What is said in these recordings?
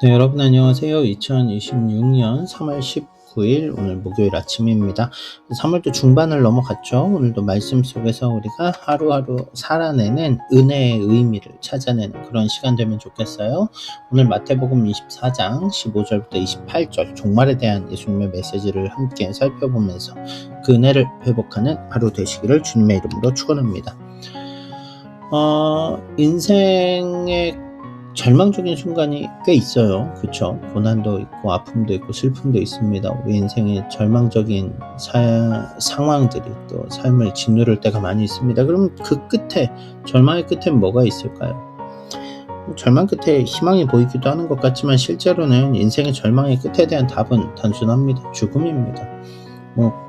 네, 여러분 안녕하세요. 2026년 3월 19일 오늘 목요일 아침입니다. 3월도 중반을 넘어갔죠. 오늘도 말씀 속에서 우리가 하루하루 살아내는 은혜의 의미를 찾아내는 그런 시간 되면 좋겠어요. 오늘 마태복음 24장 15절부터 28절 종말에 대한 예수님의 메시지를 함께 살펴보면서 그 은혜를 회복하는 하루 되시기를 주님의 이름으로 축원합니다. 인생의 절망적인 순간이 꽤 있어요. 그쵸? 고난도 있고 아픔도 있고 슬픔도 있습니다. 우리 인생의 절망적인 상황들이 또 삶을 짓누를 때가 많이 있습니다. 그럼 그 끝에, 절망의 끝에 뭐가 있을까요? 절망 끝에 희망이 보이기도 하는 것 같지만 실제로는 인생의 절망의 끝에 대한 답은 단순합니다. 죽음입니다.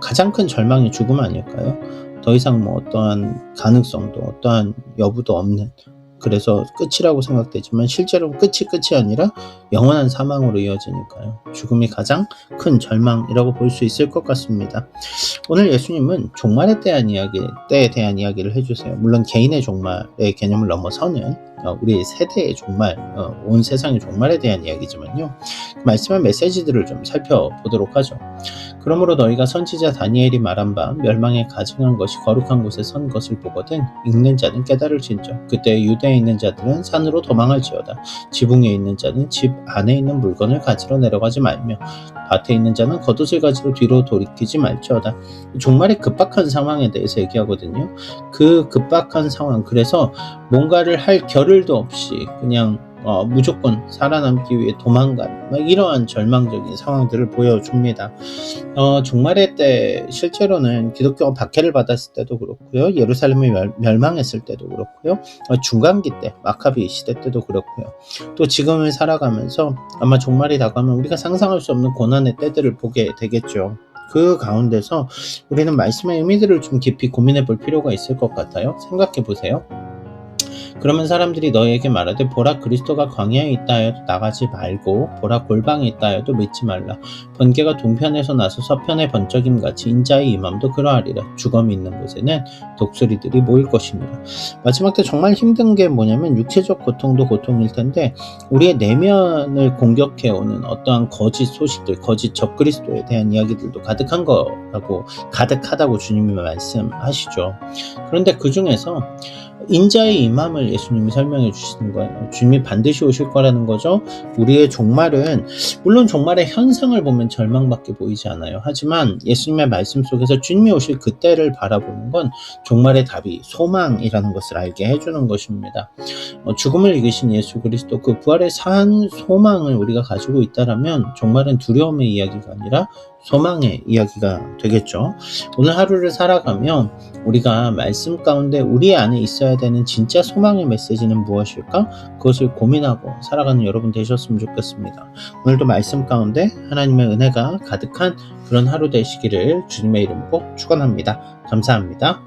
가장 큰 절망이 죽음 아닐까요? 더 이상 어떠한 가능성도 어떠한 여부도 없는, 그래서 끝이라고 생각되지만 실제로 끝이 아니라 영원한 사망으로 이어지니까요. 죽음이 가장 큰 절망이라고 볼 수 있을 것 같습니다. 오늘 예수님은 종말에 대한 때에 대한 이야기를 해주세요. 물론 개인의 종말의 개념을 넘어서는 우리 세대의 종말, 온 세상의 종말에 대한 이야기지만요. 그 말씀의 메시지들을 좀 살펴보도록 하죠. 그러므로 너희가 선지자 다니엘이 말한 바 멸망에 가증한 것이 거룩한 곳에 선 것을 보거든 읽는 자는 깨달을진저. 그때 유대에 있는 자들은 산으로 도망할지어다. 지붕에 있는 자는 집 안에 있는 물건을 가지러 내려가지 말며 밭에 있는 자는 겉옷을 가지러 뒤로 돌이키지 말지어다. 종말의 급박한 상황에 대해서 얘기하거든요. 그 급박한 상황, 그래서 뭔가를 할 겨를도 없이 그냥 무조건 살아남기 위해 도망간 이러한 절망적인 상황들을 보여줍니다. 종말의 때 실제로는 기독교가 박해를 받았을 때도 그렇고요, 예루살렘이 멸망했을 때도 그렇고요, 중간기 때 마카비 시대 때도 그렇고요, 또 지금을 살아가면서 아마 종말이 다가오면 우리가 상상할 수 없는 고난의 때들을 보게 되겠죠. 그 가운데서 우리는 말씀의 의미들을 좀 깊이 고민해 볼 필요가 있을 것 같아요. 생각해 보세요. 그러면 사람들이 너희에게 말하되 보라 그리스도가 광야에 있다 하여도 나가지 말고 보라 골방에 있다 하여도 믿지 말라. 번개가 동편에서 나서 서편에 번쩍임같이 인자의 임함도 그러하리라. 주검이 있는 곳에는 독수리들이 모일 것이니라. 마지막 때 정말 힘든 게 뭐냐면 육체적 고통도 고통일 텐데 우리의 내면을 공격해오는 어떠한 거짓 소식들, 거짓 적그리스도에 대한 이야기들도 가득하다고 주님이 말씀하시죠. 그런데 그 중에서 인자의 임함을 예수님이 설명해 주시는 거예요. 주님이 반드시 오실 거라는 거죠. 우리의 종말은 물론 종말의 현상을 보면 절망밖에 보이지 않아요. 하지만 예수님의 말씀 속에서 주님이 오실 그때를 바라보는 건 종말의 답이 소망이라는 것을 알게 해주는 것입니다. 죽음을 이기신 예수 그리스도, 그 부활의 산 소망을 우리가 가지고 있다라면 종말은 두려움의 이야기가 아니라 소망의 이야기가 되겠죠. 오늘 하루를 살아가며 우리가 말씀 가운데 우리 안에 있어야 되는 진짜 소망의 메시지는 무엇일까? 그것을 고민하고 살아가는 여러분 되셨으면 좋겠습니다. 오늘도 말씀 가운데 하나님의 은혜가 가득한 그런 하루 되시기를 주님의 이름으로 축원합니다. 감사합니다.